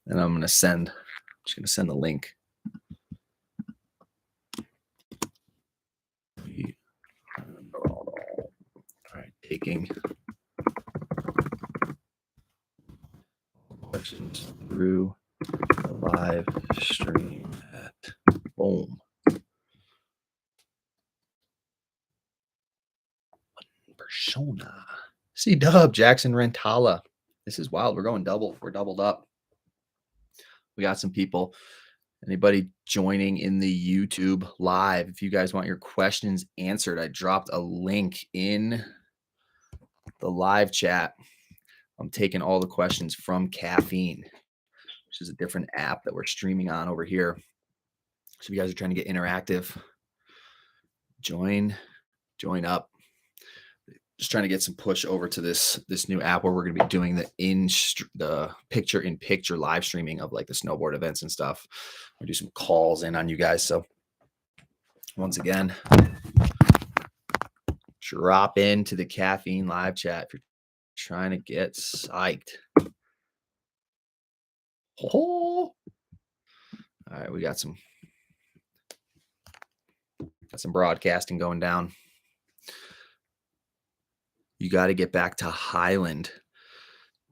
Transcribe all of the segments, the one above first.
And I'm just going to send the link. All right, taking questions through the live stream at boom. Persona. C-Dub, Jackson Rentala. This is wild. We're going double. We're doubled up. We got some people. Anybody joining in the YouTube live? If you guys want your questions answered, I dropped a link in the live chat. I'm taking all the questions from Caffeine, which is a different app that we're streaming on over here. So if you guys are trying to get interactive, join up. Just trying to get some push over to this new app where we're going to be doing the picture-in-picture live streaming of like the snowboard events and stuff. We'll do some calls in on you guys. So once again, drop into the Caffeine live chat if you're trying to get psyched. Oh. All right, we got some broadcasting going down. You got to get back to Highland.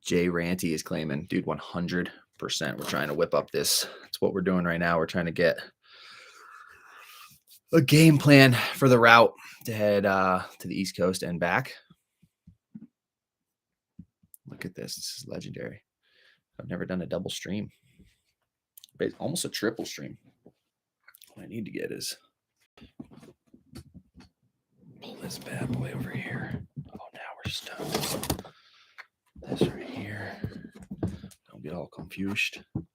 Jay Ranty is claiming, dude, 100%. We're trying to whip up this. That's what we're doing right now. We're trying to get a game plan for the route to head to the East Coast and back. Look at this. This is legendary. I've never done a double stream. But almost a triple stream. What I need to get is pull this bad boy over here. Oh, now we're stuck. This right here. Don't get all confused. All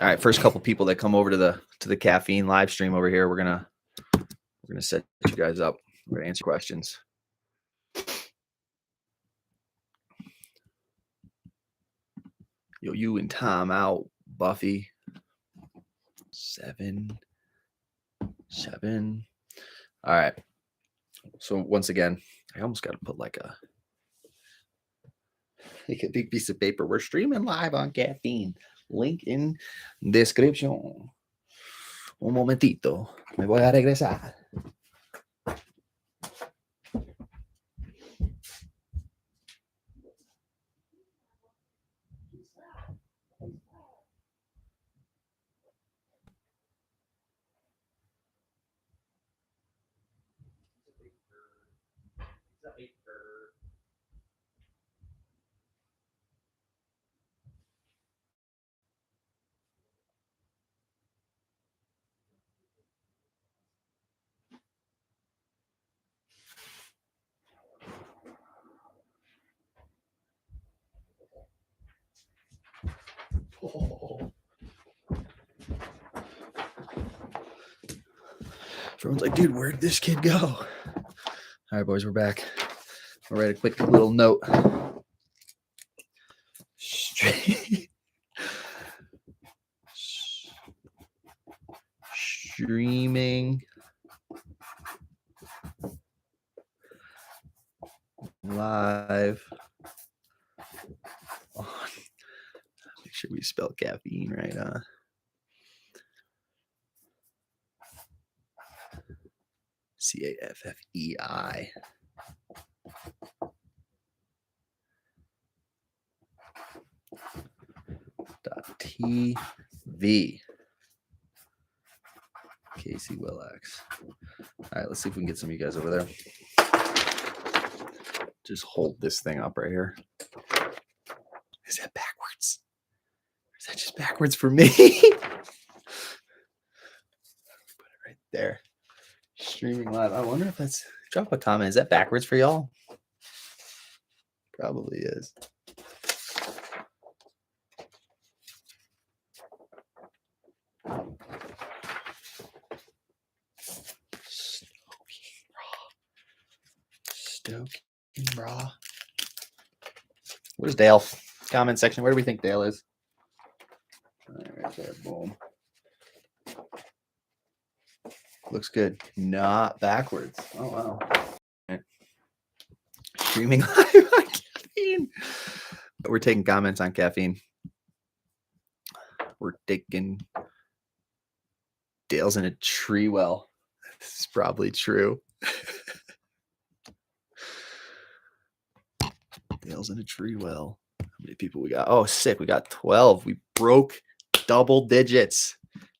right, first couple people that come over to the Caffeine live stream over here, we're gonna set you guys up. We're gonna answer questions. Yo, you and Tom out, Buffy. 7. All right. So once again, I almost got to put like a big piece of paper. We're streaming live on Caffeine. Link in description. Un momentito. Me voy a regresar. Oh. Everyone's like, dude, where'd this kid go? All right, boys, we're back. I'll write a quick little note. Streaming live on. Make sure we spell caffeine right. CAFFEI. .TV. Casey Willax. All right, let's see if we can get some of you guys over there. Just hold this thing up right here. Is that backwards? Or is that just backwards for me? Put it right there. Streaming live. I wonder if that's. Drop a comment. Is that backwards for y'all? Probably is. Stoke and Bra. Where's Dale? Comment section. Where do we think Dale is? All right there. Boom. Looks good. Not backwards. Oh, wow. Right. Streaming live on Caffeine. We're taking comments on caffeine. We're taking Dale's in a tree well. This is probably true. Dale's in a tree well. How many people we got? Oh, sick. We got 12. We broke double digits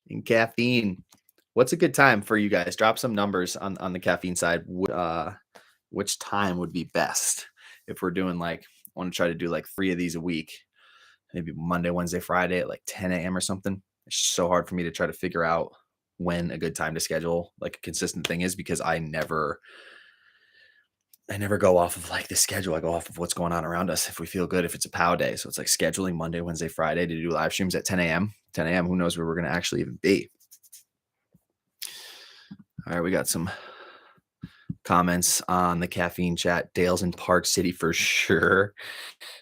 in caffeine. What's a good time for you guys? Drop some numbers on the caffeine side. Which time would be best if we're doing like, I want to try to do like 3 of these a week, maybe Monday, Wednesday, Friday at like 10 a.m. or something. It's so hard for me to try to figure out when a good time to schedule like a consistent thing is, because I never go off of like the schedule. I go off of what's going on around us. If we feel good, if it's a POW day. So it's like scheduling Monday, Wednesday, Friday to do live streams at 10 a.m. 10 a.m. Who knows where we're going to actually even be? All right. We got some comments on the caffeine chat. Dale's in Park City for sure.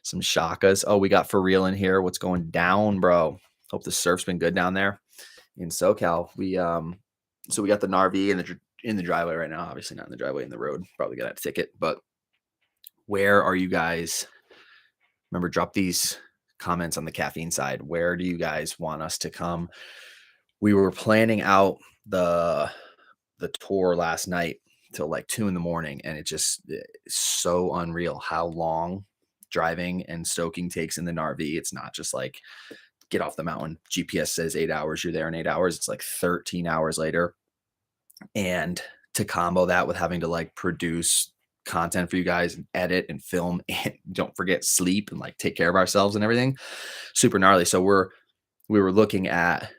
Some shakas. Oh, we got For Real in here. What's going down, bro? Hope the surf's been good down there in SoCal. So we got the Narv in the driveway right now. Obviously not in the driveway, in the road. Probably got a ticket. But where are you guys? Remember, drop these comments on the caffeine side. Where do you guys want us to come? We were planning out the tour last night till like 2 a.m, and it's so unreal how long driving and stoking takes in the RV. It's not just like get off the mountain. GPS says 8 hours. You're there in 8 hours. It's like 13 hours later. And to combo that with having to like produce content for you guys and edit and film and don't forget sleep and like take care of ourselves and everything, super gnarly. So we were looking at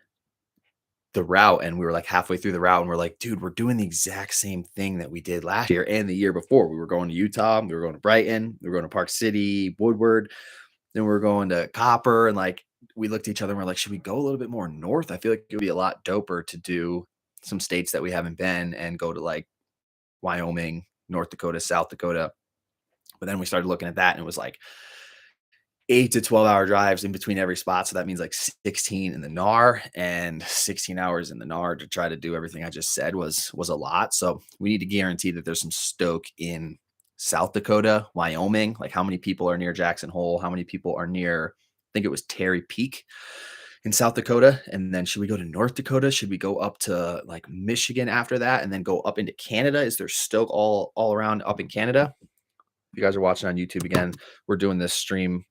the route and we were like halfway through the route and we're like, dude, we're doing the exact same thing that we did last year and the year before. We were going to Utah, we were going to Brighton, we were going to Park City, Woodward, then we were going to Copper. And like we looked at each other and we're like, should we go a little bit more north? I feel like it would be a lot doper to do some states that we haven't been and go to like Wyoming, North Dakota, South Dakota. But then we started looking at that and it was like 8 to 12-hour drives in between every spot. So that means like 16 in the Gnar and 16 hours in the Gnar to try to do everything I just said was a lot. So we need to guarantee that there's some Stoke in South Dakota, Wyoming. Like how many people are near Jackson Hole? How many people are near, I think it was Terry Peak in South Dakota? And then should we go to North Dakota? Should we go up to like Michigan after that and then go up into Canada? Is there Stoke all around up in Canada? If you guys are watching on YouTube again, we're doing this stream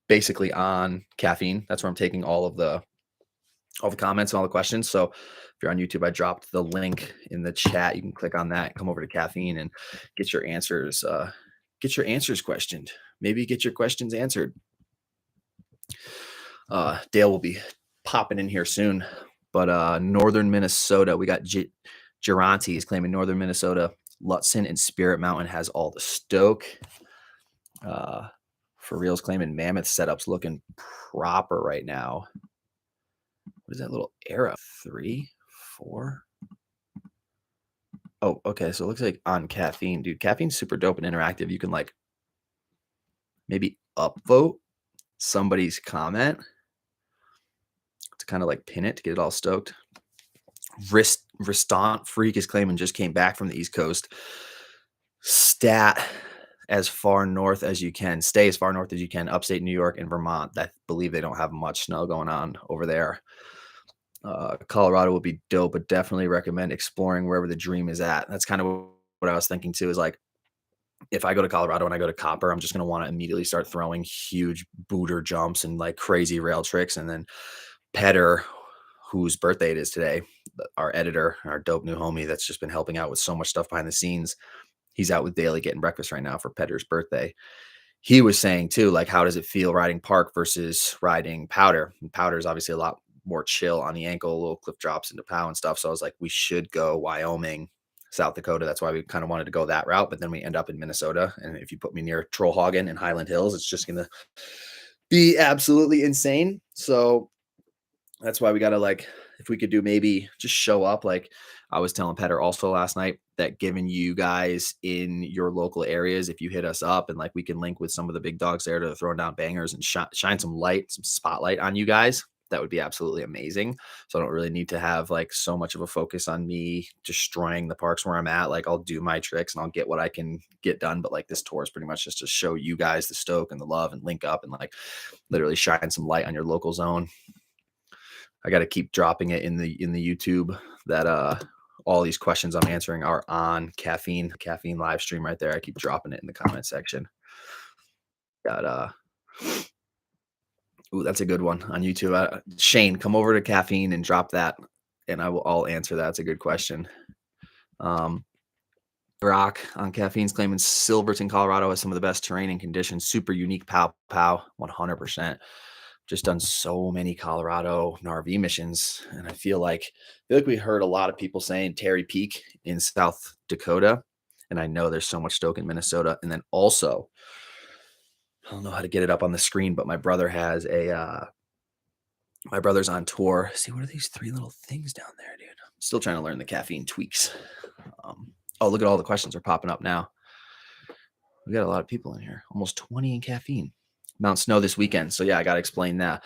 basically on caffeine. That's where I'm taking all the comments and all the questions. So if you're on YouTube, I dropped the link in the chat. You can click on that, come over to caffeine and get your answers questioned. Maybe get your questions answered. Dale will be popping in here soon, but northern Minnesota, we got Geronti is claiming northern Minnesota. Lutsen and Spirit Mountain has all the Stoke. For Real's claiming Mammoth setup's looking proper right now. What is that little arrow? 3, 4. Oh, okay. So it looks like on caffeine, dude. Caffeine's super dope and interactive. You can like maybe upvote somebody's comment to kind of like pin it to get it all stoked. Ristant Freak is claiming just came back from the East Coast. Stat as far north as you can. Stay as far north as you can. Upstate New York and Vermont. I believe they don't have much snow going on over there. Colorado would be dope, but definitely recommend exploring wherever the dream is at. That's kind of what I was thinking too, is like, if I go to Colorado and I go to Copper, I'm just going to want to immediately start throwing huge booter jumps and like crazy rail tricks. And then Petter, whose birthday it is today, our editor, our dope new homie that's just been helping out with so much stuff behind the scenes. He's out with Daly getting breakfast right now for Petter's birthday. He was saying too, like, how does it feel riding park versus riding powder? And powder is obviously a lot more chill on the ankle, little cliff drops into POW and stuff. So I was like, we should go Wyoming, South Dakota. That's why we kind of wanted to go that route. But then we end up in Minnesota. And if you put me near Trollhagen and Highland Hills, it's just going to be absolutely insane. So that's why we got to, like, if we could do maybe just show up. Like I was telling Petter also last night, that giving you guys in your local areas, if you hit us up and like we can link with some of the big dogs there to throwing down bangers and shine some light, some spotlight on you guys. that would be absolutely amazing. So I don't really need to have like so much of a focus on me destroying the parks where I'm at. Like I'll do my tricks and I'll get what I can get done. But like this tour is pretty much just to show you guys the Stoke and the love and link up and like literally shine some light on your local zone. I got to keep dropping it in the YouTube that all these questions I'm answering are on caffeine live stream right there. I keep dropping it in the comment section. Got ooh, that's a good one on YouTube. Shane, come over to caffeine and drop that, and I'll answer that. It's a good question. Um, Brock on caffeine's claiming Silverton, Colorado has some of the best terrain and conditions. Super unique. Pow pow, 100%. Just done so many Colorado RV missions, and I feel like we heard a lot of people saying Terry Peak in South Dakota, and I know there's so much Stoke in Minnesota, and then also I don't know how to get it up on the screen, but my brother's on tour. See, what are these three little things down there, dude? I'm still trying to learn the caffeine tweaks. Oh, look at all the questions are popping up now. We got a lot of people in here, almost 20 in caffeine. Mount Snow this weekend. So yeah, I got to explain that.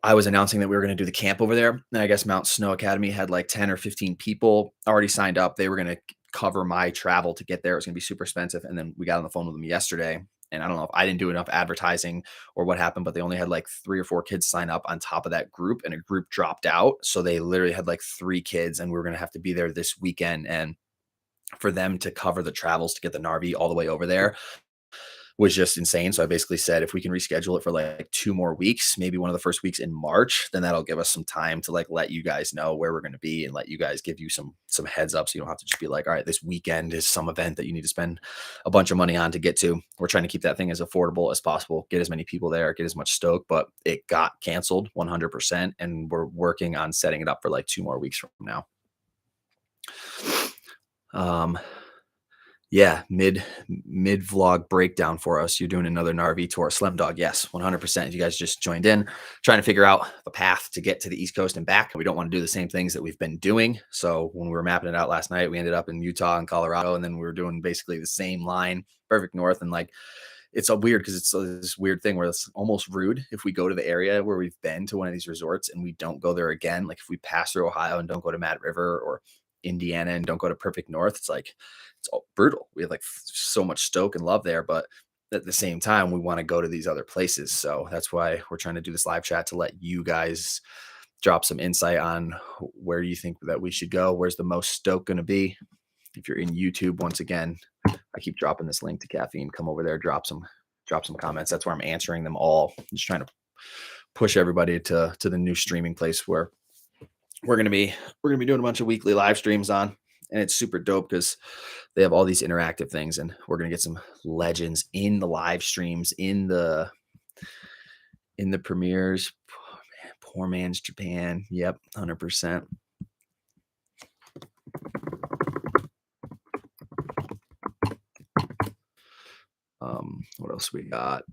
I was announcing that we were going to do the camp over there. And I guess Mount Snow Academy had like 10 or 15 people already signed up. They were going to cover my travel to get there. It was going to be super expensive. And then we got on the phone with them yesterday. And I don't know if I didn't do enough advertising or what happened, but they only had like 3 or 4 kids sign up on top of that group, and a group dropped out. So they literally had like 3 kids, and we were going to have to be there this weekend. And for them to cover the travels to get the Narvi all the way over there was just insane. So I basically said, if we can reschedule it for like 2 more weeks, maybe one of the first weeks in March, then that'll give us some time to like let you guys know where we're going to be and let you guys give you some heads up. So you don't have to just be like, all right, this weekend is some event that you need to spend a bunch of money on to get to. We're trying to keep that thing as affordable as possible, get as many people there, get as much Stoke, but it got canceled 100%. And we're working on setting it up for like 2 more weeks from now. Yeah, mid vlog breakdown for us. You're doing another Narvi tour. Slim Dog, yes, 100%. If you guys just joined in, trying to figure out the path to get to the East Coast and back. We don't want to do the same things that we've been doing. So when we were mapping it out last night, we ended up in Utah and Colorado, and then we were doing basically the same line, perfect north. And like, it's a weird because it's this weird thing where it's almost rude if we go to the area where we've been to one of these resorts and we don't go there again. Like if we pass through Ohio and don't go to Mad River, or Indiana and don't go to Perfect North, it's like it's all brutal. We have like so much Stoke and love there, but at the same time, we want to go to these other places. So that's why we're trying to do this live chat to let you guys drop some insight on where you think that we should go. Where's the most Stoke going to be? If you're in YouTube, once again, I keep dropping this link to caffeine. Come over there, drop some comments. That's where I'm answering them all. I'm just trying to push everybody to the new streaming place where we're gonna be doing a bunch of weekly live streams on, and it's super dope because they have all these interactive things, and we're gonna get some legends in the live streams, in the premieres. Poor man's Japan. Yep, 100%. What else we got?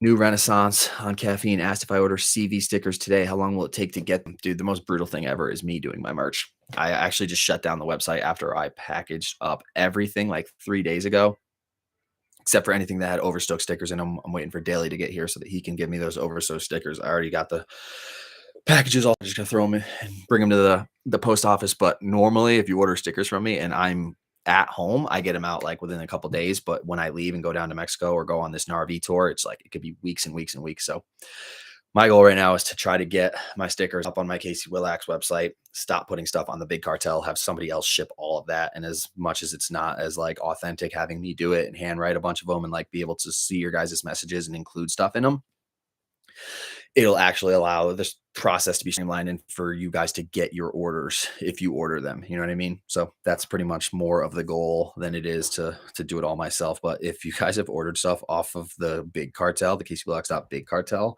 New Renaissance on caffeine asked if I order CV stickers today, how long will it take to get them? Dude, the most brutal thing ever is me doing my merch. I actually just shut down the website after I packaged up everything like 3 days ago, except for anything that had Overstoked stickers in them. I'm waiting for Daly to get here so that he can give me those Overstoked stickers. I already got the packages all. I'm just gonna throw them in and bring them to the post office. But normally, if you order stickers from me and I'm at home, I get them out like within a couple days. But when I leave and go down to Mexico or go on this RV tour, it's like it could be weeks and weeks and weeks. So my goal right now is to try to get my stickers up on my Casey Willax website, stop putting stuff on the Big Cartel, have somebody else ship all of that. And as much as it's not as like authentic having me do it and handwrite a bunch of them and like be able to see your guys' messages and include stuff in them, it'll actually allow this process to be streamlined and for you guys to get your orders if you order them. You know what I mean? So that's pretty much more of the goal than it is to do it all myself. But if you guys have ordered stuff off of the Big Cartel, the Big Cartel,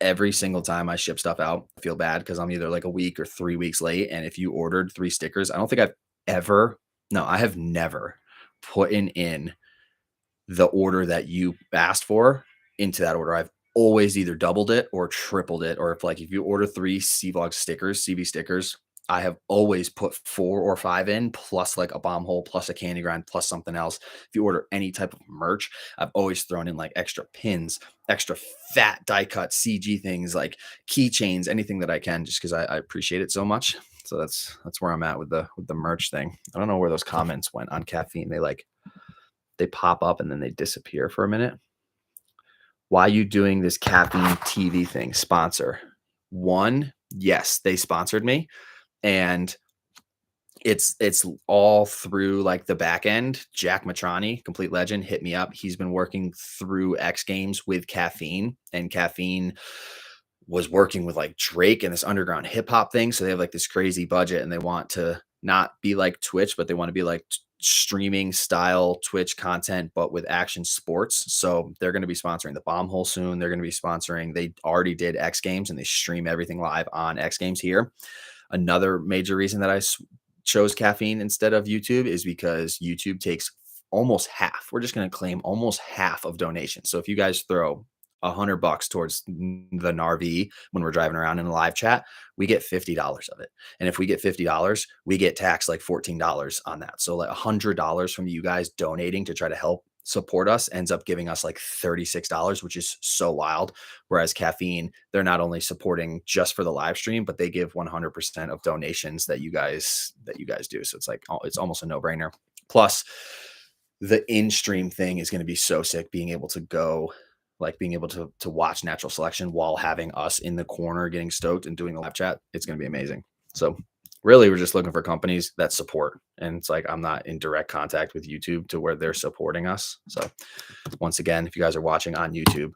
every single time I ship stuff out, I feel bad because I'm either like a week or 3 weeks late. And if you ordered 3 stickers, I don't think I have never put in the order that you asked for into that order. I've always either doubled it or tripled it. Or if you order 3 CV stickers, I have always put 4 or 5 in, plus like a bomb hole, plus a candy grind, plus something else. If you order any type of merch, I've always thrown in like extra pins, extra fat die cut CG things, like keychains, anything that I can, just because I appreciate it so much. So that's where I'm at with the merch thing. I don't know where those comments went on caffeine. They pop up and then they disappear for a minute. Why you doing this caffeine TV thing? Sponsor. One, yes, they sponsored me, and it's all through like the back end. Jack Matrani, complete legend, hit me up. He's been working through X Games with Caffeine, and Caffeine was working with like Drake and this underground hip hop thing. So they have like this crazy budget, and they want to not be like Twitch, but they want to be like streaming style Twitch content, but with action sports. So they're going to be sponsoring the Bomb Hole soon. They're going to be sponsoring, they already did X Games and they stream everything live on X Games here. Another major reason that I chose Caffeine instead of YouTube is because YouTube takes almost half. We're just going to claim almost half of donations. So if you guys throw $100 towards the Narv when we're driving around in a live chat, we get $50 of it. And if we get $50, we get taxed like $14 on that. So like $100 from you guys donating to try to help support us ends up giving us like $36, which is so wild. Whereas Caffeine, they're not only supporting just for the live stream, but they give 100% of donations that you guys do. So it's like, it's almost a no-brainer. Plus the in-stream thing is going to be so sick, being able to go, like being able to watch natural selection while having us in the corner getting stoked and doing the live chat. It's going to be amazing. So really, we're just looking for companies that support. And it's like, I'm not in direct contact with YouTube to where they're supporting us. So once again, if you guys are watching on YouTube,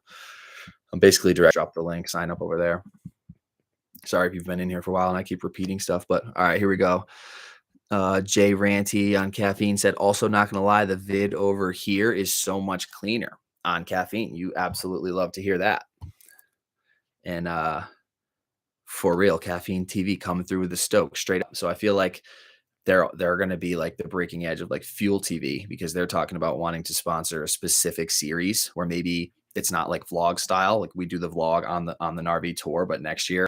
I'm basically direct drop the link, sign up over there. Sorry if you've been in here for a while and I keep repeating stuff, but all right, here we go. Jay Ranty on Caffeine said, also not going to lie, the vid over here is so much cleaner on Caffeine. You absolutely love to hear that. And for real, Caffeine TV coming through with the Stoke straight up. So I feel like they're going to be like the breaking edge of like Fuel TV, because they're talking about wanting to sponsor a specific series where maybe it's not like vlog style, like we do the vlog on the Narvi tour, but next year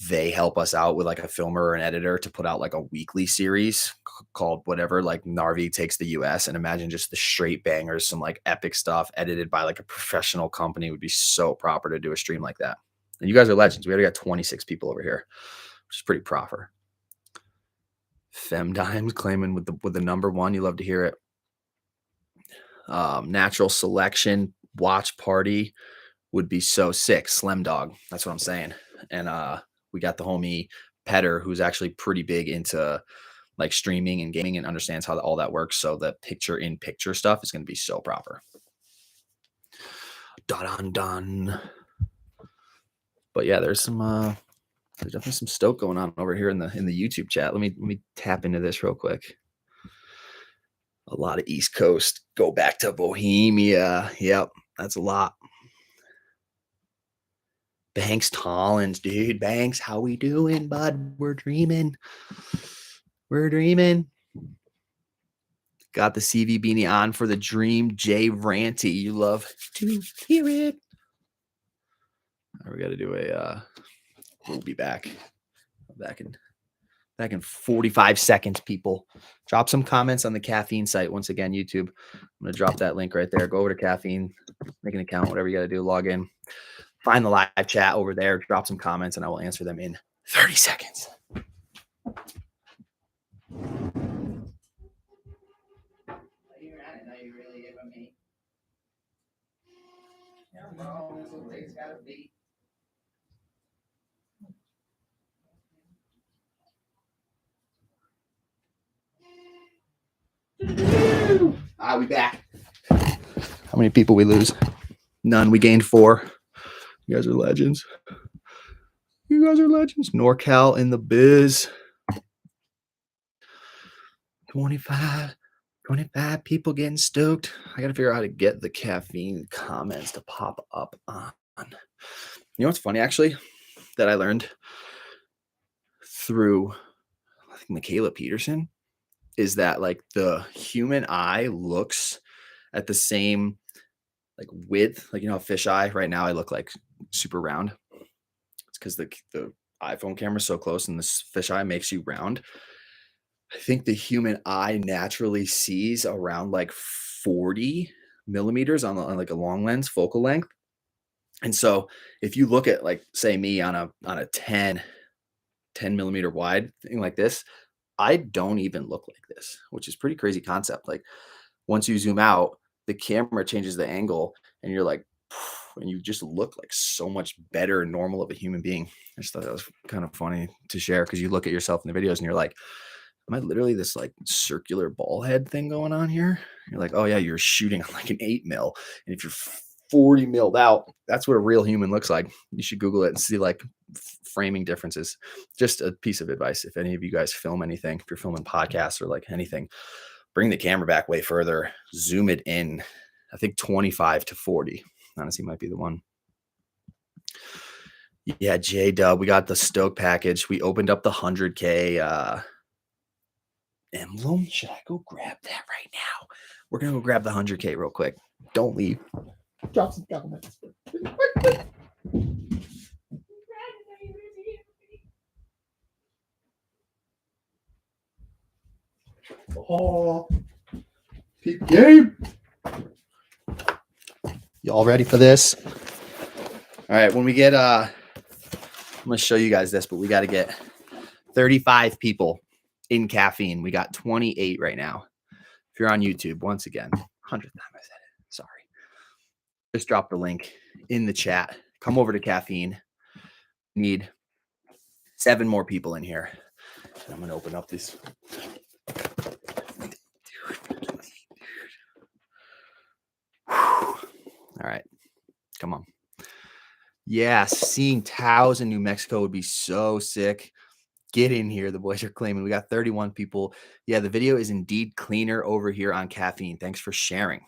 they help us out with like a filmer or an editor to put out like a weekly series called whatever, like Narvi Takes the US. And imagine just the straight bangers, some like epic stuff edited by like a professional company. Would be so proper to do a stream like that. And you guys are legends. We already got 26 people over here, which is pretty proper. Femdimes claiming with the number one. You love to hear it. Natural selection watch party would be so sick. Slim Dog. That's what I'm saying. And we got the homie Petter, who's actually pretty big into like streaming and gaming and understands how all that works. So the picture in picture stuff is going to be so proper. Done. But yeah, there's definitely some Stoke going on over here in the YouTube chat. Let me tap into this real quick. A lot of East Coast. Go back to Bohemia. Yep, that's a lot. Banks Tollins, dude. Banks, how we doing, bud? We're dreaming. Got the CV beanie on for the dream. Jay Ranty, you love to hear it. All right, we got to do a. We'll be back in 45 seconds. People, drop some comments on the Caffeine site. Once again, YouTube. I'm gonna drop that link right there. Go over to Caffeine, make an account, whatever you got to do. Log in. Find the live chat over there, drop some comments, and I will answer them in 30 seconds. We back. How many people we lose? None. We gained 4. You guys are legends. NorCal in the biz. 25 people getting stoked. I got to figure out how to get the Caffeine comments to pop up on. You know what's funny, actually, that I learned through, I think, Michaela Peterson, is that like the human eye looks at the same like width, like, you know, fish eye. Right now I look like super round. It's because the iPhone camera so close and this fisheye makes you round. I think the human eye naturally sees around like 40 millimeters on like a long lens focal length. And so if you look at like say me on a 10 millimeter wide thing like this, I don't even look like this, which is pretty crazy concept. Like once you zoom out, the camera changes the angle and you're like, and you just look like so much better and normal of a human being. I just thought that was kind of funny to share because you look at yourself in the videos and you're like, am I literally this like circular ball head thing going on here? You're like, oh yeah, you're shooting on like an 8 mil. And if you're 40 milled out, that's what a real human looks like. You should Google it and see like framing differences. Just a piece of advice. If any of you guys film anything, if you're filming podcasts or like anything, bring the camera back way further, zoom it in. I think 25 to 40 honestly might be the one. Yeah, J-Dub, we got the Stoke package. We opened up the 100K emblem. Should I go grab that right now? We're gonna go grab the 100K real quick. Don't leave. Drop some comments. Oh, peep game. Y'all ready for this? All right, when we get I'm gonna show you guys this, but we got to get 35 people in caffeine. We got 28 right now. If you're on YouTube, once again, 100th time I said it. Sorry. Just drop the link in the chat. Come over to caffeine. Need 7 more people in here. I'm gonna open up this. All right, come on. Yeah, seeing Taos in New Mexico would be so sick. Get in here. The boys are claiming we got 31 people. Yeah, the video is indeed cleaner over here on caffeine. Thanks for sharing.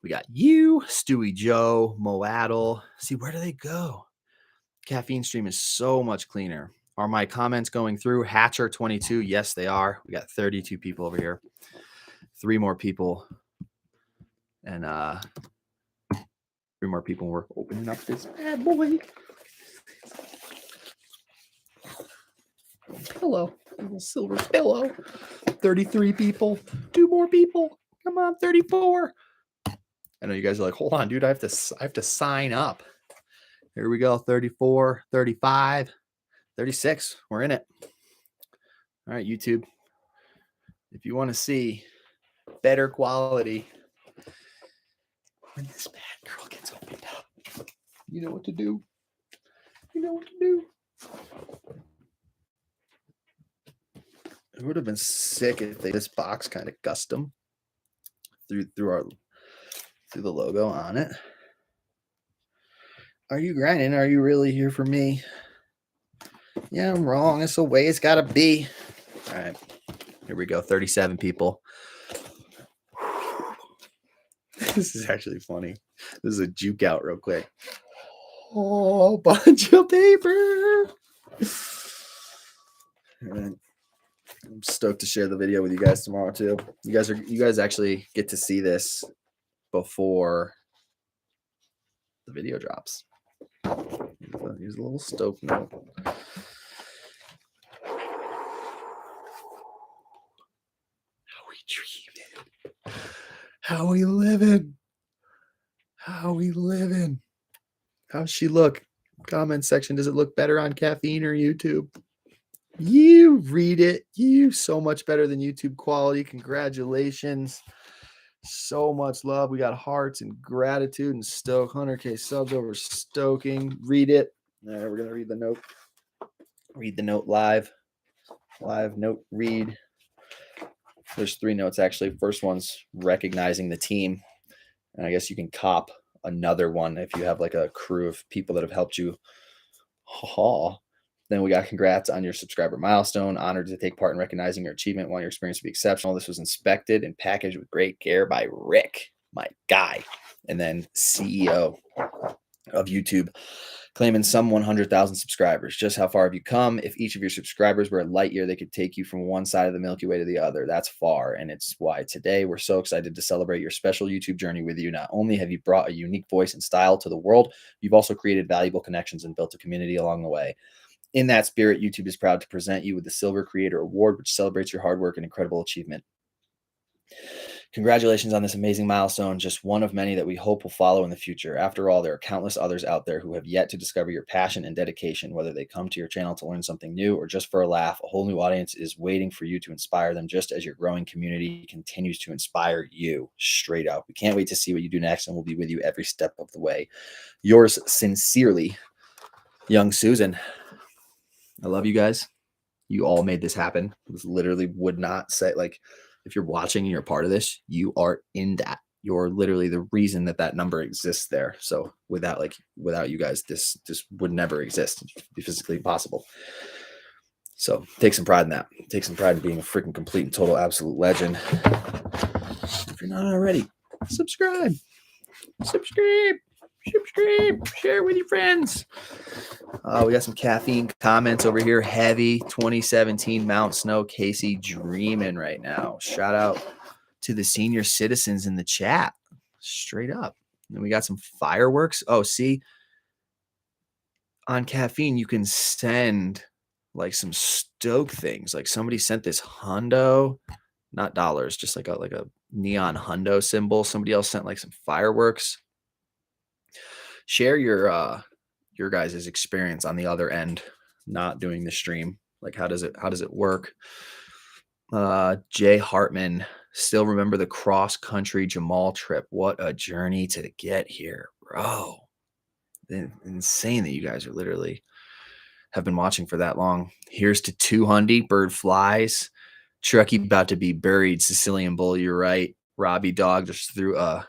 We got you, Stewie Joe, Moaddle. See, where do they go? Caffeine stream is so much cleaner. Are my comments going through? Hatcher 22. Yes, they are. We got 32 people over here. 3 more people. And 3 more people. We're opening up this bad boy. Pillow. A little silver pillow. 33 people. 2 more people. Come on, 34. I know you guys are like, hold on, dude. I have to sign up. Here we go. 34, 35, 36. We're in it. All right, YouTube. If you want to see better quality when this bad girl gets opened up, you know what to do. You know what to do. It would have been sick if they this box kind of custom through the logo on it. Are you grinding? Are you really here for me? Yeah, I'm wrong. It's the way it's got to be. All right. Here we go. 37 people. This is actually funny. This is a juke out real quick. Oh, bunch of paper. Right. I'm stoked to share the video with you guys tomorrow too. You guys actually get to see this before the video drops. Here's a little Stoke note. How we dreaming. How we living. How we living. How's she look? Comment section. Does it look better on caffeine or YouTube? You read it. You so much better than YouTube quality. Congratulations. So much love. We got hearts and gratitude and Stoke. 100K subs over stoking. Read it. All right, we're going to read the note. Read the note live. Live note read. There's 3 notes actually. First one's recognizing the team. And I guess you can cop another one if you have like a crew of people that have helped you. Then we got congrats on your subscriber milestone. Honored to take part in recognizing your achievement. Want your experience to be exceptional. This was inspected and packaged with great care by Rick, my guy, and then CEO of YouTube. claiming some 100,000 subscribers. Just how far have you come? If each of your subscribers were a light year, they could take you from one side of the Milky Way to the other. That's far. And it's why today we're so excited to celebrate your special YouTube journey with you. Not only have you brought a unique voice and style to the world, you've also created valuable connections and built a community along the way. In that spirit, YouTube is proud to present you with the Silver Creator Award, which celebrates your hard work and incredible achievement. Congratulations on this amazing milestone, just one of many that we hope will follow in the future. After all, there are countless others out there who have yet to discover your passion and dedication, whether they come to your channel to learn something new or just for a laugh. A whole new audience is waiting for you to inspire them, just as your growing community continues to inspire you. Straight up. We can't wait to see what you do next, and we'll be with you every step of the way. Yours sincerely, Young Susan. I love you guys. You all made this happen. This literally would not say, like, if you're watching and you're part of this, you are in that. You're literally the reason that that number exists there. So without you guys, this would never exist. It'd be physically impossible. So take some pride in that. Take some pride in being a freaking complete and total absolute legend. If you're not already, subscribe, share with your friends. We got some caffeine comments over here. Heavy 2017 Mount Snow. Casey dreaming right now. Shout out to the senior citizens in the chat. Straight up. And we got some fireworks. Oh, see, on caffeine, you can send like some Stoke things. Like somebody sent this hundo, not dollars, just like a neon hundo symbol. Somebody else sent like some fireworks. Share your guys' experience on the other end, not doing the stream. Like, how does it work? Jay Hartman, still remember the cross country Jamal trip. What a journey to get here, bro. Insane that you guys are literally have been watching for that long. Here's to 200 bird flies. Truckee about to be buried. Sicilian bull, you're right. Robbie Dog just threw a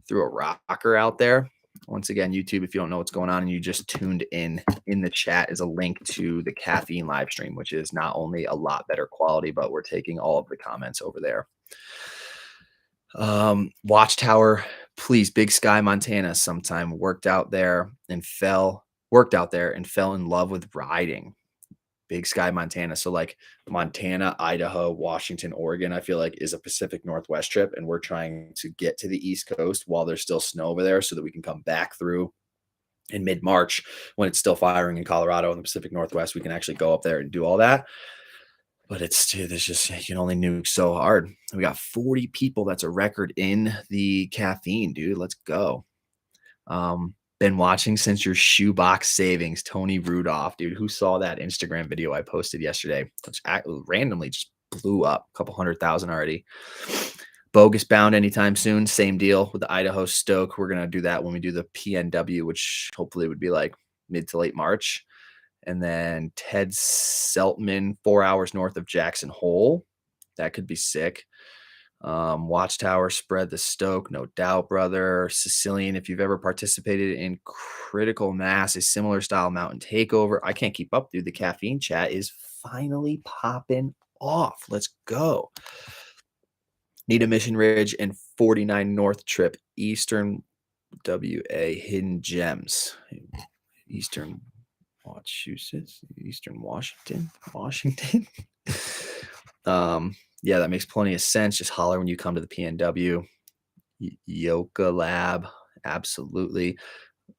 rocker out there. Once again, YouTube, if you don't know what's going on and you just tuned in the chat is a link to the caffeine live stream, which is not only a lot better quality, but we're taking all of the comments over there. Watchtower, please, Big Sky, Montana, sometime worked out there and fell in love with riding. Big Sky, Montana. So like Montana, Idaho, Washington, Oregon, I feel like is a Pacific Northwest trip. And we're trying to get to the East Coast while there's still snow over there so that we can come back through in mid-March when it's still firing in Colorado and the Pacific Northwest. We can actually go up there and do all that. But there's just, you can only nuke so hard. We got 40 people. That's a record in the caffeine, dude. Let's go. Been watching since your shoebox savings, Tony Rudolph, dude. Who saw that Instagram video I posted yesterday, which randomly just blew up a couple 100,000 already. Bogus bound anytime soon. Same deal with the Idaho Stoke. We're going to do that when we do the PNW, which hopefully would be like mid to late March. And then Ted Seltman, 4 hours north of Jackson Hole. That could be sick. Watchtower, spread the Stoke, no doubt, brother. Sicilian, if you've ever participated in Critical Mass, a similar style mountain takeover. I can't keep up, dude. The caffeine chat is finally popping off. Let's go. Need a Mission Ridge and 49 North trip, Eastern WA, Hidden Gems. Eastern Massachusetts, Eastern Washington. Yeah, that makes plenty of sense. Just holler when you come to the PNW. Yoga Lab, absolutely.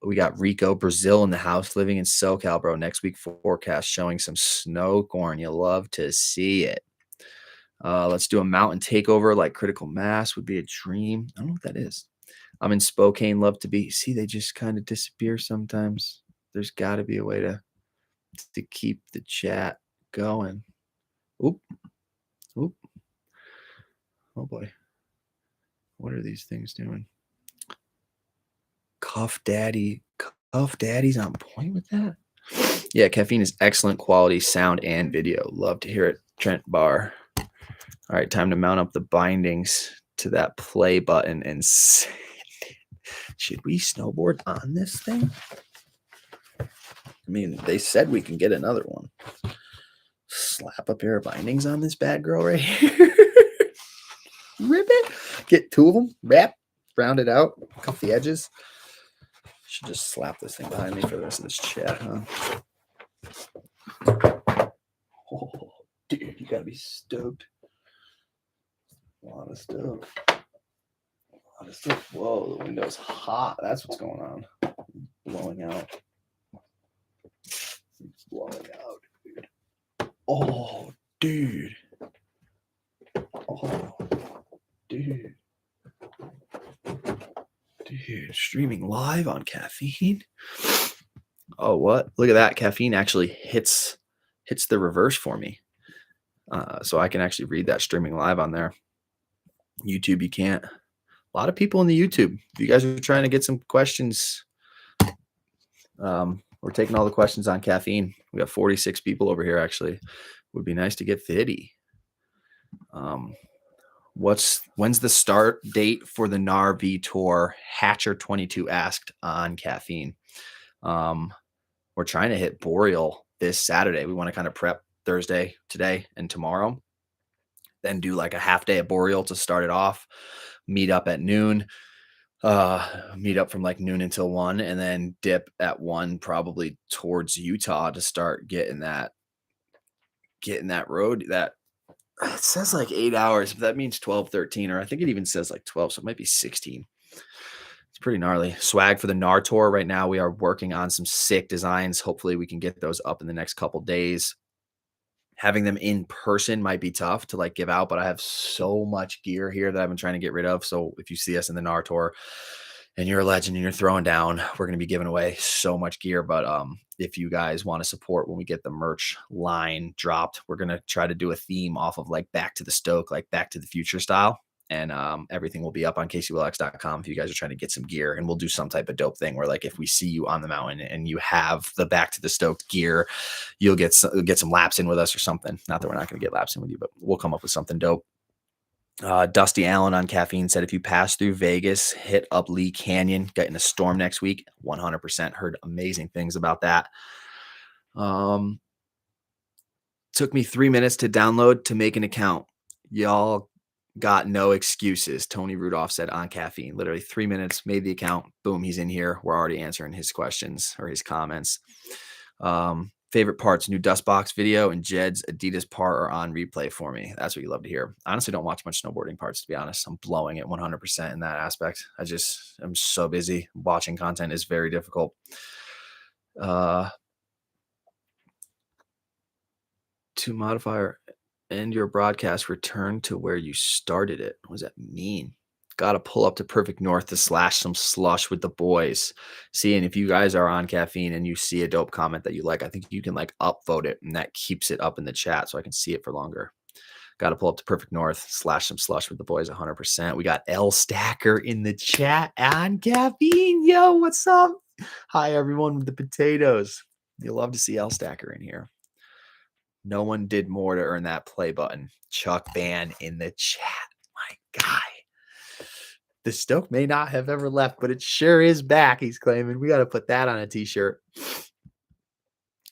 We got Rico, Brazil in the house, living in SoCal, bro. Next week forecast showing some snow corn. You love to see it. Let's do a mountain takeover like Critical Mass would be a dream. I don't know what that is. I'm in Spokane, love to be. See, they just kind of disappear sometimes. There's got to be a way to keep the chat going. Oop. Oh boy. What are these things doing? Cuff Daddy's on point with that. Yeah, caffeine is excellent quality sound and video. Love to hear it. Trent Barr. All right, time to mount up the bindings to that play button and send it. Should we snowboard on this thing? I mean, they said we can get another one. Slap a pair of bindings on this bad girl right here. Rip it. Get two of them. Wrap. Round it out. Cuff the edges. Should just slap this thing behind me for the rest of this chat, huh? Oh, dude, you gotta be stoked. A lot of stuff. Whoa, the window's hot. That's what's going on. Blowing out. It's blowing out, dude. Oh, dude. Oh, dude. Dude, streaming live on Caffeine. Oh, what? Look at that. Caffeine actually hits the reverse for me. So I can actually read that streaming live on there. YouTube, you can't. A lot of people in the YouTube. If you guys are trying to get some questions, we're taking all the questions on Caffeine. We got 46 people over here, actually. Would be nice to get 50. When's the start date for the Gnar V Tour? Hatcher22 asked on Caffeine. We're trying to hit Boreal this Saturday. We want to kind of prep Thursday, today, and tomorrow. Then do like a half day at Boreal to start it off. Meet up at noon. Meet up from like noon until 1, and then dip at 1 probably towards Utah to start getting that road. That it says like 8 hours, but that means 12, 13, or I think it even says like 12, so it might be 16. It's pretty gnarly. Swag for the Gnar tour right now. We are working on some sick designs. Hopefully we can get those up in the next couple days. Having them in person might be tough to like give out, but I have so much gear here that I've been trying to get rid of. So if you see us in the Gnar tour and you're a legend and you're throwing down, we're going to be giving away so much gear. But if you guys want to support when we get the merch line dropped, we're going to try to do a theme off of like Back to the Stoke, like Back to the Future style. And everything will be up on KCWillX.com if you guys are trying to get some gear. And we'll do some type of dope thing where, like, if we see you on the mountain and you have the Back to the Stoked gear, you'll get some laps in with us or something. Not that we're not going to get laps in with you, but we'll come up with something dope. Dusty Allen on Caffeine said, if you pass through Vegas, hit up Lee Canyon, get in a storm next week. 100% heard amazing things about that. Took me 3 minutes to download to make an account. Y'all got no excuses. Tony Rudolph said on Caffeine, literally 3 minutes, made the account. Boom, he's in here. We're already answering his questions or his comments. Favorite parts, new Dustbox video and Jed's Adidas part are on replay for me. That's what you love to hear. I honestly don't watch much snowboarding parts, to be honest. I'm blowing it 100% in that aspect. I'm so busy. Watching content is very difficult. To modify or end your broadcast, return to where you started it. What does that mean? Got to pull up to Perfect North to slash some slush with the boys. See, and if you guys are on Caffeine and you see a dope comment that you like, I think you can like upvote it, and that keeps it up in the chat so I can see it for longer. Got to pull up to Perfect North, slash some slush with the boys 100%. We got L Stacker in the chat on Caffeine. Yo, what's up? Hi, everyone with the potatoes. You'll love to see L Stacker in here. No one did more to earn that play button. Chuck Ban in the chat. My guy. The Stoke may not have ever left, but it sure is back, he's claiming. We got to put that on a t-shirt.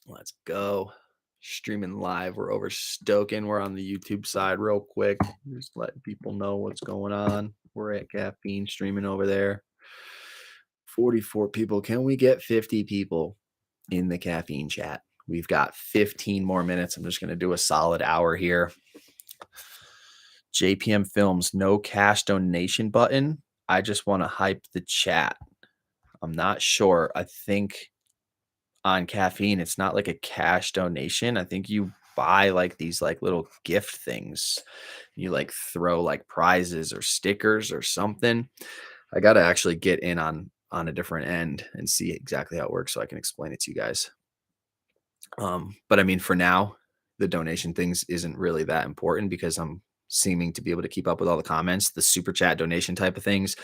Let's go. Streaming live. We're overstoking. We're on the YouTube side real quick. Just letting people know what's going on. We're at Caffeine streaming over there. 44 people. Can we get 50 people in the Caffeine chat? We've got 15 more minutes. I'm just going to do a solid hour here. JPM Films, no cash donation button. I just want to hype the chat. I'm not sure. I think on Caffeine, it's not like a cash donation. I think you buy like these like little gift things. You like throw like prizes or stickers or something. I got to actually get in on a different end and see exactly how it works so I can explain it to you guys. But I mean, for now, the donation things isn't really that important because I'm seeming to be able to keep up with all the comments. The super chat donation type of things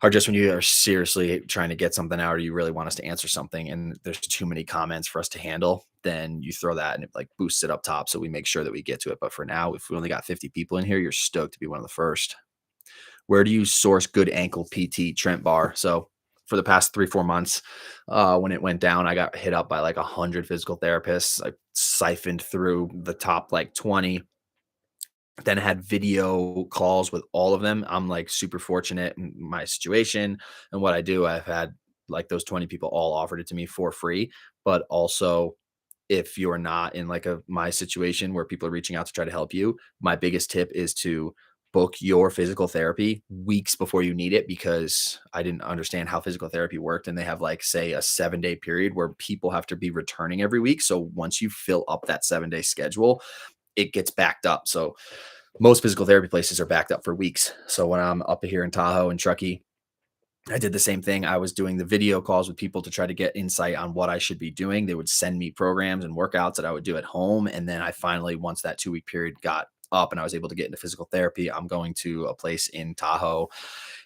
are just when you are seriously trying to get something out or you really want us to answer something and there's too many comments for us to handle, then you throw that and it like boosts it up top so we make sure that we get to it. But for now, if we only got 50 people in here, you're stoked to be one of the first. Where do you source good ankle PT? Trent Bar. So for the past 3-4 months, when it went down, I got hit up by like 100 physical therapists. I siphoned through the top like 20. Then I had video calls with all of them. I'm like super fortunate in my situation and what I do. I've had like those 20 people all offered it to me for free. But also, if you're not in like my situation where people are reaching out to try to help you, my biggest tip is to book your physical therapy weeks before you need it, because I didn't understand how physical therapy worked. And they have like, say, a 7-day period where people have to be returning every week. So once you fill up that 7-day schedule, it gets backed up. So most physical therapy places are backed up for weeks. So when I'm up here in Tahoe and Truckee, I did the same thing. I was doing the video calls with people to try to get insight on what I should be doing. They would send me programs and workouts that I would do at home. And then I finally, once that 2-week period got up and I was able to get into physical therapy, I'm going to a place in Tahoe,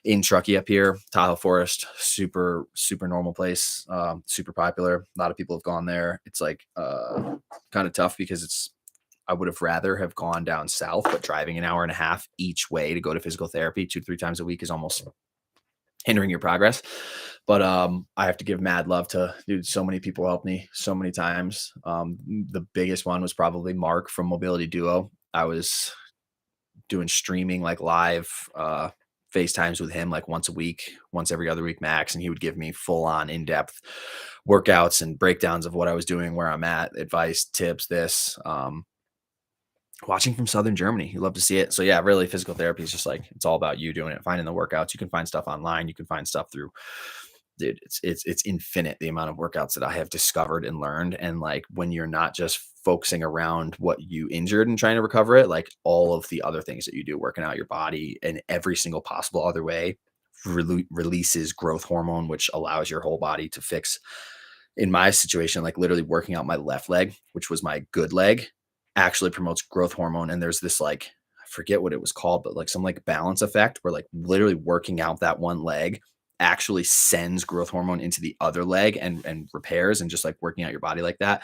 in Truckee up here, Tahoe Forest, super, super normal place, super popular. A lot of people have gone there. It's like kind of tough because I would have rather have gone down south, but driving an hour and a half each way to go to physical therapy 2-3 times a week is almost hindering your progress. But I have to give mad love to, dude, so many people helped me so many times. The biggest one was probably Mark from Mobility Duo. I was doing streaming, like live FaceTimes with him like once a week, once every other week max, and he would give me full on in-depth workouts and breakdowns of what I was doing, where I'm at, advice, tips, this. Watching from Southern Germany. You love to see it. So yeah, really physical therapy is just like, it's all about you doing it, finding the workouts. You can find stuff online. You can find stuff through, dude, it's infinite, the amount of workouts that I have discovered and learned. And like, when you're not just focusing around what you injured and trying to recover it, like all of the other things that you do, working out your body in every single possible other way, releases growth hormone, which allows your whole body to fix. In my situation, like literally working out my left leg, which was my good leg, actually promotes growth hormone. And there's this, like, I forget what it was called, but like some like balance effect where like literally working out that one leg actually sends growth hormone into the other leg and repairs. And just like working out your body like that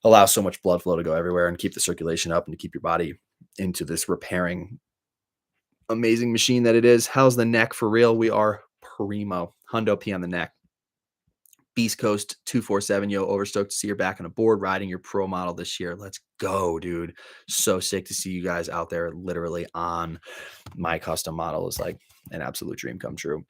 allows so much blood flow to go everywhere and keep the circulation up and to keep your body into this repairing amazing machine that it is. How's the neck for real? We are primo. Hundo P on the neck. Beast Coast 247, yo, overstoked to see you're back on a board riding your pro model this year. Let's go, dude. So sick to see you guys out there literally on my custom model. Is like an absolute dream come true.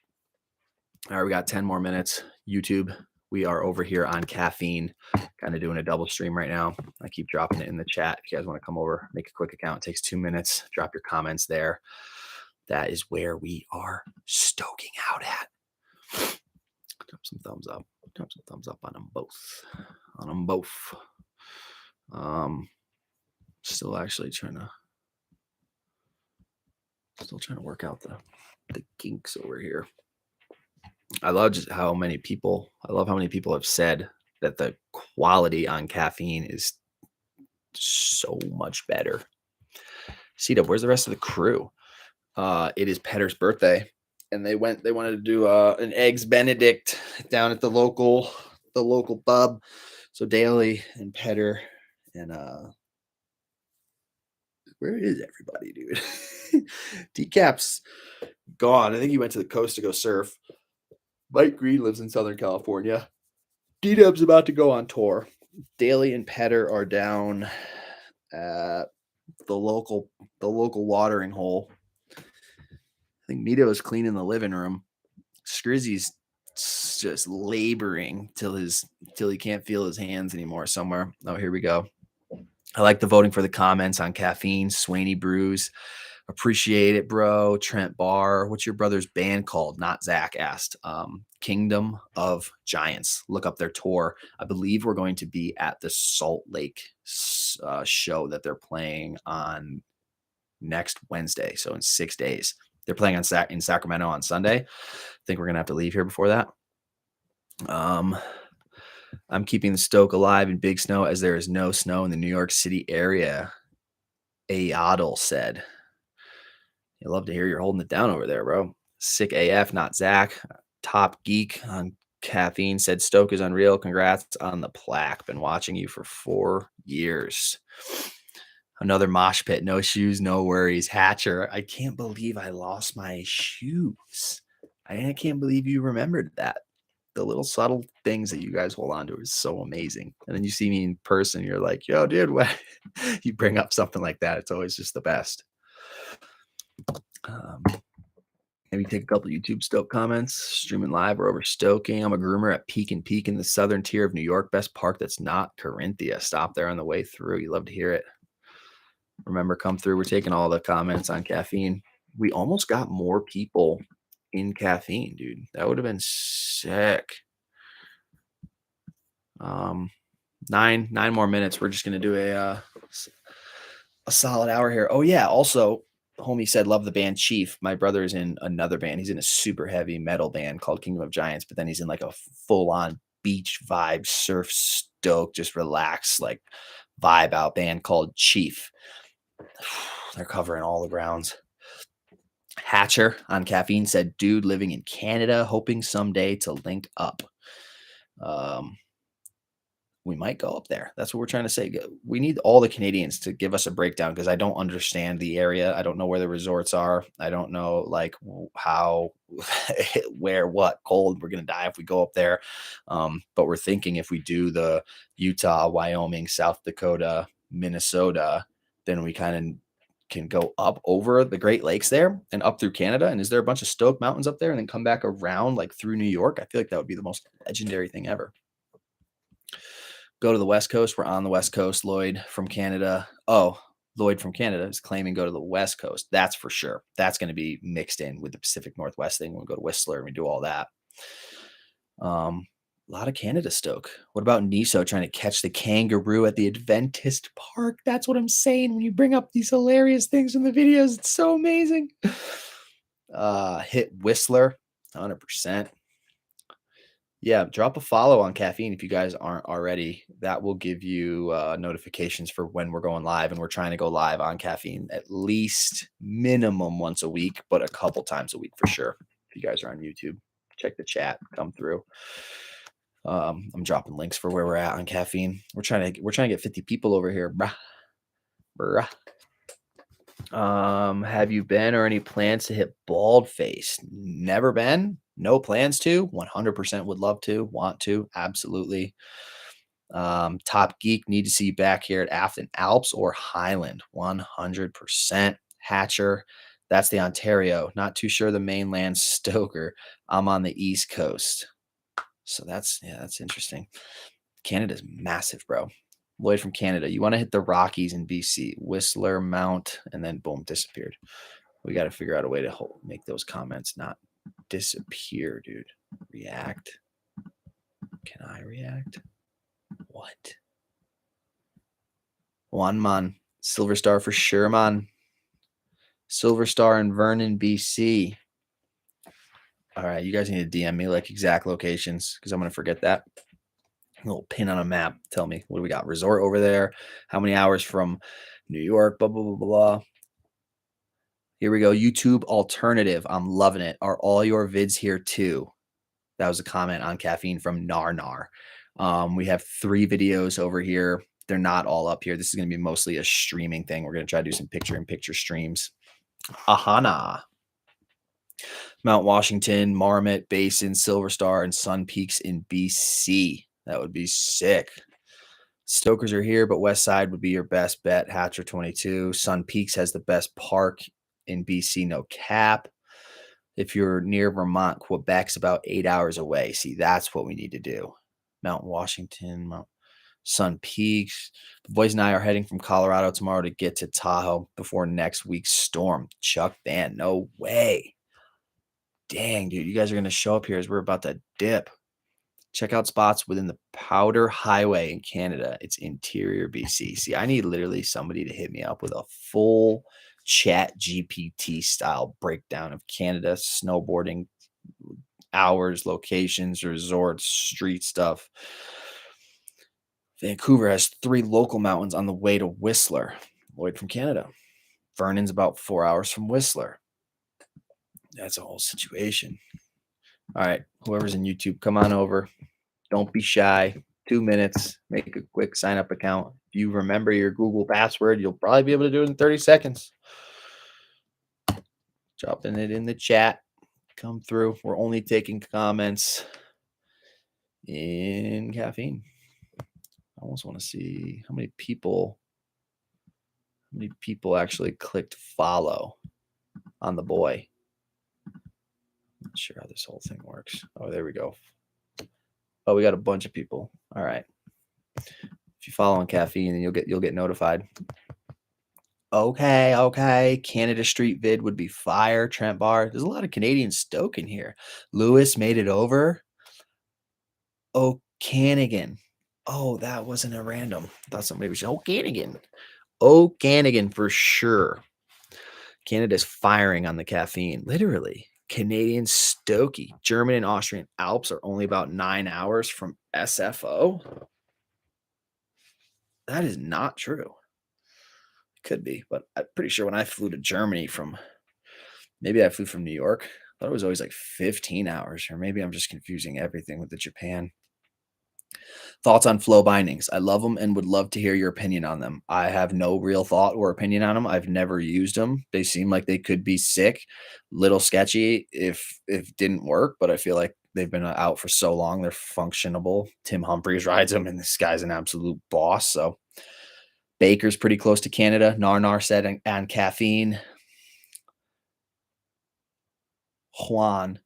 All right, we got 10 more minutes. YouTube, we are over here on Caffeine, kind of doing a double stream right now. I keep dropping it in the chat. If you guys want to come over, make a quick account. It takes 2 minutes. Drop your comments there. That is where we are stoking out at. Drop some thumbs up. Drop some thumbs up on them both. On them both. Still actually trying to work out the kinks over here. I love just how many people have said that the quality on Caffeine is so much better. C-Dub, where's the rest of the crew? It is Petter's birthday, and they wanted to do an eggs Benedict down at the local pub. So Daly and Petter and where is everybody, dude? Decap's gone. I think he went to the coast to go surf. Mike Green lives in Southern California. D-Dub's about to go on tour. Daly and Petter are down at the local watering hole. I think Mito is cleaning the living room. Scrizzy's just laboring till he can't feel his hands anymore somewhere. Oh, here we go. I like the voting for the comments on Caffeine. Swaney Brews. Appreciate it, bro. Trent Barr. What's your brother's band called? Not Zach asked. Kingdom of Giants. Look up their tour. I believe we're going to be at the Salt Lake show that they're playing on next Wednesday. So in 6 days. They're playing in Sacramento on Sunday. I think we're going to have to leave here before that. I'm keeping the Stoke alive in big snow as there is no snow in the New York City area. Ayadl said. I love to hear you're holding it down over there, bro. Sick AF, not Zach. Top Geek on Caffeine said Stoke is unreal. Congrats on the plaque. Been watching you for 4 years. Another mosh pit. No shoes, no worries. Hatcher. I can't believe I lost my shoes. I can't believe you remembered that. The little subtle things that you guys hold on to is so amazing. And then you see me in person, you're like, yo, dude, what? You bring up something like that. It's always just the best. Maybe take a couple YouTube Stoke comments. Streaming live or overstoking. I'm a groomer at Peak and Peak in the southern tier of New York. Best park that's not Corinthia. Stop there on the way through. You love to hear it. Remember, come through. We're taking all the comments on caffeine. We almost got more people in caffeine, dude. That would have been sick. 9 more minutes. We're just gonna do a solid hour here. Oh yeah. Also, homie said love the band Chief. My brother is in another band. He's in a super heavy metal band called Kingdom of Giants, but then he's in like a full on beach vibe, surf Stoke, just relax, like vibe out band called Chief. They're covering all the grounds. Hatcher on caffeine said, dude living in Canada, hoping someday to link up. We might go up there. That's what we're trying to say. We need all the Canadians to give us a breakdown because I don't understand the area. I don't know where the resorts are. I don't know like how, where, what cold we're going to die if we go up there. But we're thinking if we do the Utah, Wyoming, South Dakota, Minnesota, then we kind of can go up over the Great Lakes there and up through Canada. And is there a bunch of Stoke mountains up there and then come back around like through New York? I feel like that would be the most legendary thing ever. Go to the West Coast. We're on the West Coast. Lloyd from Canada. Oh, Lloyd from Canada is claiming go to the West Coast. That's for sure. That's going to be mixed in with the Pacific Northwest thing. We'll go to Whistler and we do all that. A lot of Canada Stoke. What about Niso trying to catch the kangaroo at the Adventist Park? That's what I'm saying when you bring up these hilarious things in the videos. It's so amazing. Hit Whistler, 100%. Yeah, drop a follow on caffeine if you guys aren't already. That will give you notifications for when we're going live. And we're trying to go live on caffeine at least minimum once a week, but a couple times a week for sure. If you guys are on YouTube, check the chat, come through. I'm dropping links for where we're at on caffeine. We're trying to get 50 people over here. Bruh. Have you been or any plans to hit bald face? Never been. No plans to. 100% would love to. Want to. Absolutely. Top Geek, need to see you back here at Afton Alps or Highland. 100%. Hatcher, that's the Ontario. Not too sure the mainland Stoker. I'm on the East Coast. So that's interesting. Canada's massive, bro. Lloyd from Canada. You want to hit the Rockies in BC, Whistler, Mount, and then boom, disappeared. We got to figure out a way to make those comments not disappear, dude. React. Can I react? What? One man. Silver Star for sure, man. Silver Star in Vernon, BC. All right, you guys need to DM me like exact locations because I'm going to forget that. A little pin on a map. Tell me, what do we got? Resort over there. How many hours from New York? Blah, blah, blah, blah. Here we go. YouTube alternative. I'm loving it. Are all your vids here too? That was a comment on caffeine from Gnar. We have 3 videos over here. They're not all up here. This is going to be mostly a streaming thing. We're going to try to do some picture-in-picture streams. Ahana. Mount Washington, Marmot Basin, Silver Star, and Sun Peaks in BC. That would be sick. Stokers are here, but West Side would be your best bet. Hatcher 22. Sun Peaks has the best park in BC, no cap. If you're near Vermont, Quebec's about 8 hours away. See, that's what we need to do. Mount Washington, Mount Sun Peaks. The boys and I are heading from Colorado tomorrow to get to Tahoe before next week's storm. Chuck Band, no way. Dang, dude, you guys are going to show up here as we're about to dip. Check out spots within the Powder Highway in Canada. It's interior BC. See, I need literally somebody to hit me up with a full chat GPT style breakdown of Canada, snowboarding, hours, locations, resorts, street stuff. Vancouver has 3 local mountains on the way to Whistler. Lloyd from Canada. Vernon's about 4 hours from Whistler. That's a whole situation. All right, whoever's in YouTube, come on over. Don't be shy. 2 minutes. Make a quick sign-up account. If you remember your Google password, you'll probably be able to do it in 30 seconds. Dropping it in the chat. Come through. We're only taking comments in caffeine. I almost want to see how many people actually clicked follow on the boy. Not sure how this whole thing works. Oh, there we go. Oh, we got a bunch of people. All right. If you follow on caffeine, then you'll get notified. Okay, okay. Canada Street vid would be fire. Trent Bar. There's a lot of Canadian Stoke in here. Lewis made it over. O'Canigan. Oh, that wasn't a random. I thought somebody was O'Canigan. O'Canigan for sure. Canada's firing on the caffeine. Literally. Canadian Stokey. German and Austrian Alps are only about 9 hours from SFO. That is not true. Could be, but I'm pretty sure when I flew to Germany from maybe I flew from New York, I thought it was always like 15 hours, or maybe I'm just confusing everything with the Japan. Thoughts on flow bindings? I love them and would love to hear your opinion on them. I have no real thought or opinion on them. I've never used them. They seem like they could be sick, little sketchy if it didn't work, but I feel like they've been out for so long, they're functionable. Tim Humphries rides them, and this guy's an absolute boss. So Baker's pretty close to Canada. Gnar said on caffeine. Juan,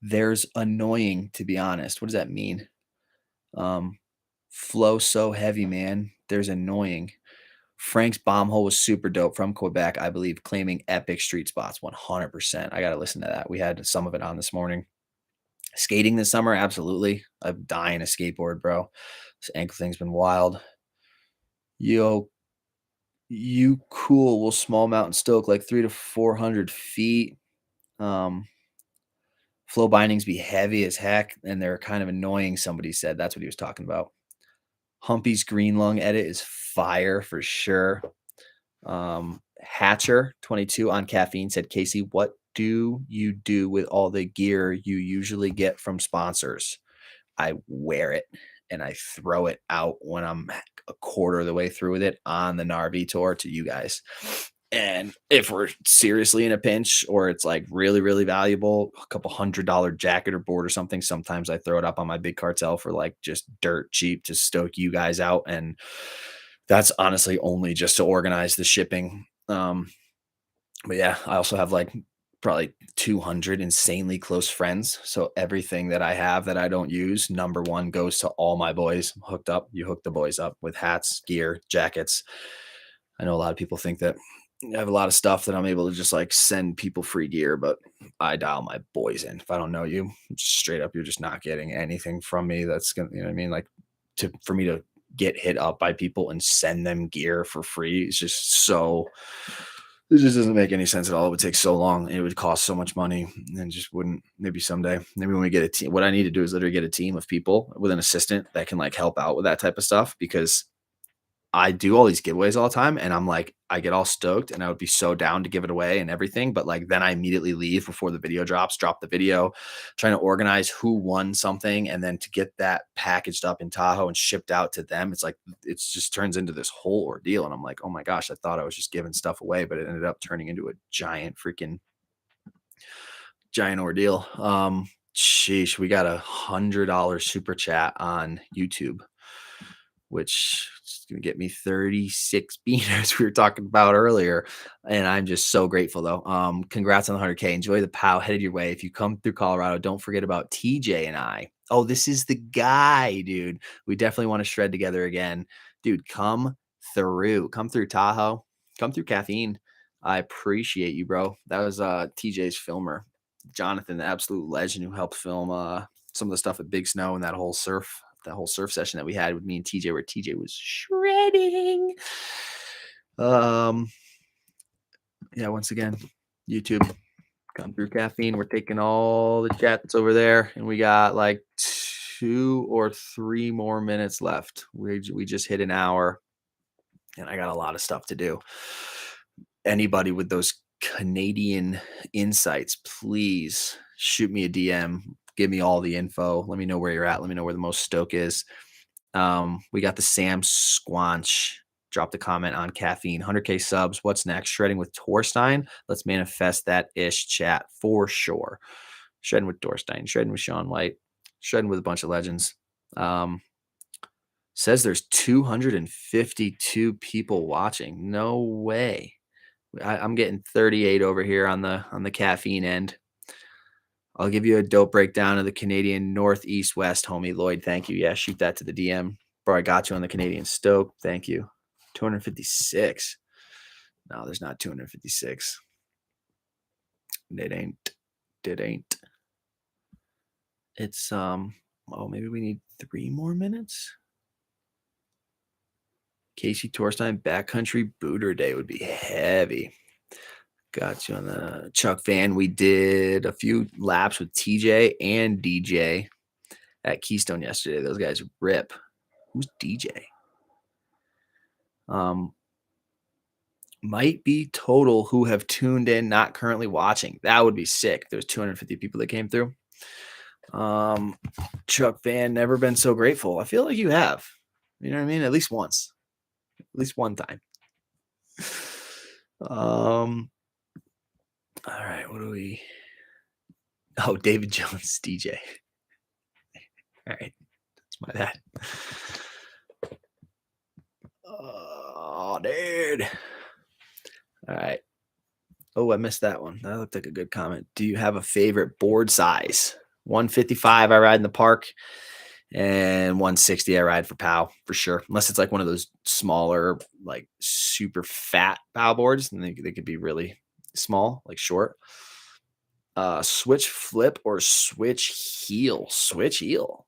there's annoying to be honest. What does that mean? Um, flow so heavy, man. There's annoying. Frank's bomb hole was super dope from Quebec, I believe, claiming epic street spots. 100%. I got to listen to that. We had some of it on this morning. Skating this summer, absolutely. I'm dying to skateboard, bro. This ankle thing's been wild. Yo, you cool. Will small mountain Stoke like 300 to 400 feet. Um, flow bindings be heavy as heck, and they're kind of annoying. Somebody said that's what he was talking about. Humpy's green lung edit is fire for sure. Hatcher 22 on caffeine said, Casey, what do you do with all the gear you usually get from sponsors? I wear it and I throw it out when I'm a quarter of the way through with it on the Narvi tour to you guys. And if we're seriously in a pinch or it's like really, really valuable, a couple $100 jacket or board or something, sometimes I throw it up on my big cartel for like just dirt cheap to stoke you guys out. And that's honestly only just to organize the shipping. But yeah, I also have like probably 200 insanely close friends. So everything that I have that I don't use, number one goes to all my boys. I'm hooked up. You hook the boys up with hats, gear, jackets. I know a lot of people think that I have a lot of stuff that I'm able to just like send people free gear, but I dial my boys in. If I don't know you, straight up, you're just not getting anything from me. That's gonna, you know what I mean? Like for me to get hit up by people and send them gear for free, it's just so it just doesn't make any sense at all. It would take so long. It would cost so much money and just wouldn't. Maybe someday. Maybe when we get a team, what I need to do is literally get a team of people with an assistant that can like help out with that type of stuff because I do all these giveaways all the time and I'm like, I get all stoked and I would be so down to give it away and everything. But like, then I immediately leave before the video drops, drop the video, trying to organize who won something. And then to get that packaged up in Tahoe and shipped out to them, it's like, it's just turns into this whole ordeal. And I'm like, oh my gosh, I thought I was just giving stuff away, but it ended up turning into a giant ordeal. Sheesh, we got $100 super chat on YouTube, which is going to get me 36 beaners we were talking about earlier. And I'm just so grateful though. Congrats on the 100K. Enjoy the POW headed your way. If you come through Colorado, don't forget about TJ and I. Oh, this is the guy, dude. We definitely want to shred together again. Dude, come through. Come through Tahoe. Come through Caffeine. I appreciate you, bro. That was TJ's filmer. Jonathan, the absolute legend who helped film some of the stuff at Big Snow and that whole surf session that we had with me and TJ, where TJ was shredding. Yeah, once again, YouTube, come through Caffeine. We're taking all the chats over there, and we got like 2 or 3 more minutes left. We just hit an hour, and I got a lot of stuff to do. Anybody with those Canadian insights, please shoot me a DM. Give me all the info. Let me know where you're at. Let me know where the most stoke is. We got the Sam Squanch. Dropped a comment on Caffeine. 100K subs. What's next? Shredding with Torstein. Let's manifest that ish chat for sure. Shredding with Torstein. Shredding with Sean White. Shredding with a bunch of legends. Says there's 252 people watching. No way. I'm getting 38 over here on the Caffeine end. I'll give you a dope breakdown of the Canadian Northeast West, homie Lloyd. Thank you. Yeah, shoot that to the DM. Bro, I got you on the Canadian Stoke. Thank you. 256. No, there's not 256. It ain't. It ain't. It's oh, maybe we need 3 more minutes. Casey Torstein Backcountry Booter Day would be heavy. Got you on the Chuck Van. We did a few laps with TJ and DJ at Keystone yesterday. Those guys rip. Who's DJ? Might be total who have tuned in, not currently watching. That would be sick. There's 250 people that came through. Chuck Van, never been so grateful. I feel like you have. You know what I mean? At least once. At least one time. All right, what do we? Oh, David Jones, DJ. All right, that's my bad. Oh, dude. All right. Oh, I missed that one. That looked like a good comment. Do you have a favorite board size? 155 I ride in the park, and 160 I ride for POW for sure. Unless it's like one of those smaller, like super fat POW boards, and they could be really small, like short. Switch flip or switch heel? Switch heel.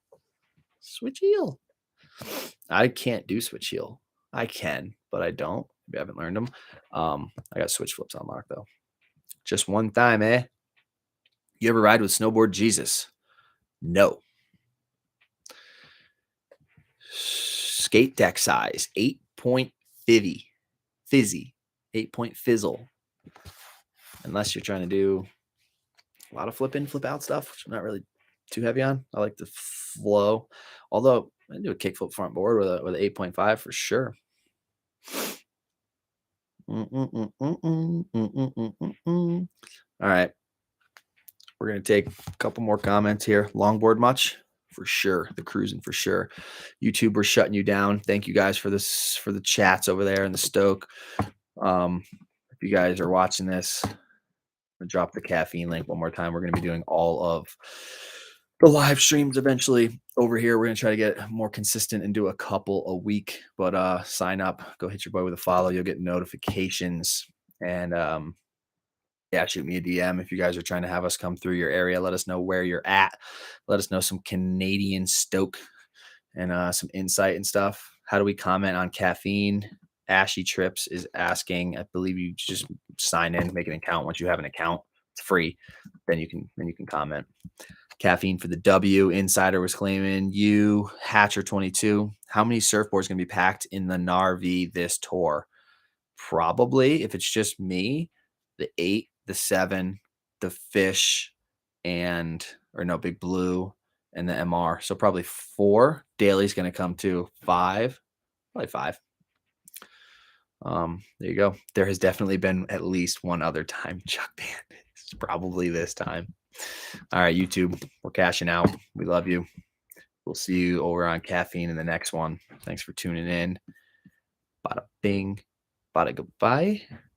Switch heel. I can't do switch heel. I can, but I don't. Maybe I haven't learned them. I got switch flips unlocked though. Just one time, eh? You ever ride with Snowboard Jesus? No. Skate deck size 8-point fizzy 8-point fizzle. Unless you're trying to do a lot of flip in, flip out stuff, which I'm not really too heavy on. I like the flow. Although I do a kickflip front board with an 8.5 for sure. All right. We're going to take a couple more comments here. Longboard much? For sure. The cruising for sure. YouTube, we're shutting you down. Thank you guys for this, for the chats over there in the Stoke. If you guys are watching this, I'll drop the caffeine link one more time. We're going to be doing all of the live streams eventually over here. We're going to try to get more consistent and do a couple a week, but sign up, go hit your boy with a follow. You'll get notifications, and yeah, shoot me a DM if you guys are trying to have us come through your area. Let us know where you're at. Let us know some Canadian Stoke and some insight and stuff. How do we comment on caffeine? Ashy Trips is asking. I believe you just sign in, make an account. Once you have an account, it's free. Then you can comment. Caffeine for the W. Insider was claiming you. Hatcher 22. How many surfboards going to be packed in the Gnar V this tour? Probably, if it's just me, the 8, the 7, the Fish, Big Blue, and the MR. So probably 4. Daly's going to come to 5. Probably 5. There you go. There has definitely been at least one other time Chuck Band. It's probably this time. All right, YouTube, we're cashing out. We love you. We'll see you over on Caffeine in the next one. Thanks for tuning in. Bada bing, bada goodbye.